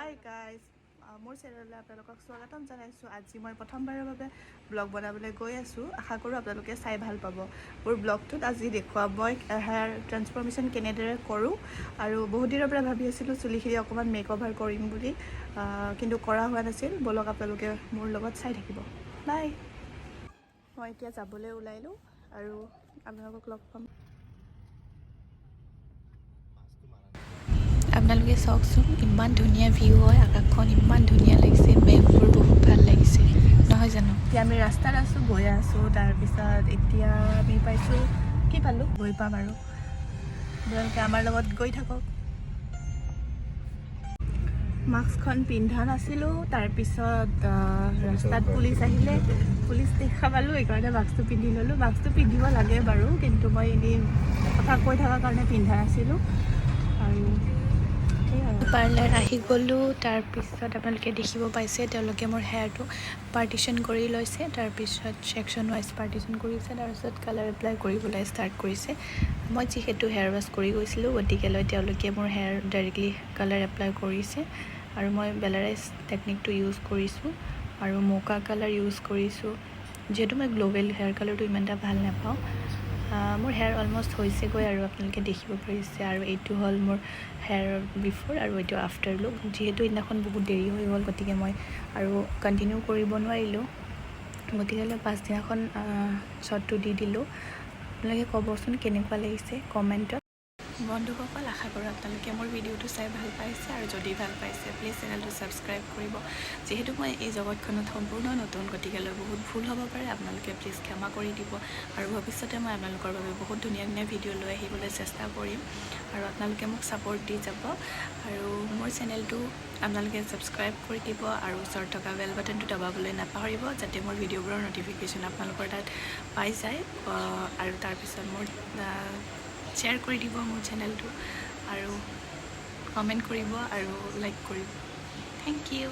Hi guys মোৰ চেনেললৈ আপোনালোকক স্বাগতম জনাইছোঁ। আজি মই প্ৰথমবাৰৰ বাবে ব্লগ বনাবলৈ গৈ আছোঁ। আশা কৰোঁ আপোনালোকে চাই ভাল পাব। মোৰ ব্লগটোত আজি দেখুৱাম মই হেয়াৰ ট্ৰান্সফৰ্মেশ্যন কেনেদৰে কৰোঁ। আৰু বহুত দিনৰ পৰা ভাবি আছিলোঁ চুলিখিনি অকণমান মেকঅভাৰ কৰিম বুলি, কিন্তু কৰা হোৱা নাছিল। বলক আপোনালোকে মোৰ লগত চাই থাকিব। বাই। মই এতিয়া যাবলৈ ওলাইলোঁ আৰু আপোনালোকক লগ পাম। আপোনালোকে চাওকচোন, ইমান ধুনীয়া ভিউ হয়, আকাশখন ইমান ধুনীয়া লাগিছে, মেঘবোৰ বহুত ভাল লাগিছে, নহয় জানো? এতিয়া আমি ৰাস্তাত আছোঁ, গৈ আছোঁ। তাৰপিছত এতিয়া আমি পাইছোঁ, কি পালোঁ, গৈ পাম আৰু আপোনালোকে আমাৰ লগত গৈ থাকক। মাস্কখন পিন্ধা নাছিলোঁ, তাৰপিছত ৰাস্তাত পুলিচ আহিলে, পুলিচ দেখা পালোঁ, সেইকাৰণে মাস্কটো পিন্ধি ল'লোঁ। মাস্কটো পিন্ধিব লাগে বাৰু, কিন্তু মই এনেই কথা কৈ থকাৰ কাৰণে পিন্ধা নাছিলোঁ। আৰু পাৰ্লাৰ আহি গ'লোঁ। তাৰপিছত আপোনালোকে দেখিব পাইছে তেওঁলোকে মোৰ হেয়াৰটো পাৰ্টিশ্যন কৰি লৈছে, তাৰপিছত ছেকশ্যন ৱাইজ পাৰ্টিশ্যন কৰিছে, তাৰপিছত কালাৰ এপ্লাই কৰিবলৈ ষ্টাৰ্ট কৰিছে। মই যিহেতু হেয়াৰ ৱাছ কৰি গৈছিলোঁ, গতিকেলৈ তেওঁলোকে মোৰ হেয়াৰ ডাইৰেক্টলি কালাৰ এপ্লাই কৰিছে। আৰু মই বেলাৰাইজ টেকনিকটো ইউজ কৰিছোঁ আৰু মোকা কালাৰ ইউজ কৰিছোঁ। যিহেতু মই গ্ল'বেল হেয়াৰ কালাৰটো ইমান এটা ভাল নাপাওঁ। মোৰ হেয়াৰ অলমষ্ট হৈছেগৈ আৰু আপোনালোকে দেখিব পাৰিছে। আৰু এইটো হ'ল মোৰ হেয়াৰ বিফৰ আৰু এইটো আফটাৰ লুক। যিহেতু সেইদিনাখন বহুত দেৰি হৈ গ'ল, গতিকে মই আৰু কণ্টিনিউ কৰিব নোৱাৰিলোঁ, গতিকে পাছদিনাখন শ্বটটো দি দিলোঁ। আপোনালোকে ক'বচোন কেনেকুৱা লাগিছে কমেণ্টত। বন্ধুসকল, আশা কৰোঁ আপোনালোকে মোৰ ভিডিঅ'টো চাই ভাল পাইছে, আৰু যদি ভাল পাইছে প্লিজ চেনেলটো ছাবস্ক্ৰাইব কৰিব। যিহেতু মই এই জগতখনত সম্পূৰ্ণ নতুন, গতিকেলৈ বহুত ভুল হ'ব পাৰে, আপোনালোকে প্লিজ ক্ষমা কৰি দিব। আৰু ভৱিষ্যতে মই আপোনালোকৰ বাবে বহুত ধুনীয়া ধুনীয়া ভিডিঅ' লৈ আহিবলৈ চেষ্টা কৰিম, আৰু আপোনালোকে মোক ছাপোৰ্ট দি যাব। আৰু মোৰ চেনেলটো আপোনালোকে ছাবস্ক্ৰাইব কৰি দিব, আৰু ওচৰত থকা বেল বাটনটো দবাবলৈ নাপাহৰিব, যাতে মোৰ ভিডিঅ'বোৰৰ ন'টিফিকেশ্যন আপোনালোকৰ তাত পাই যায়। আৰু তাৰপিছত মোৰ শ্বেয়াৰ কৰি দিব মোৰ চেনেলটো, আৰু কমেণ্ট কৰিব আৰু লাইক কৰিব। Thank U.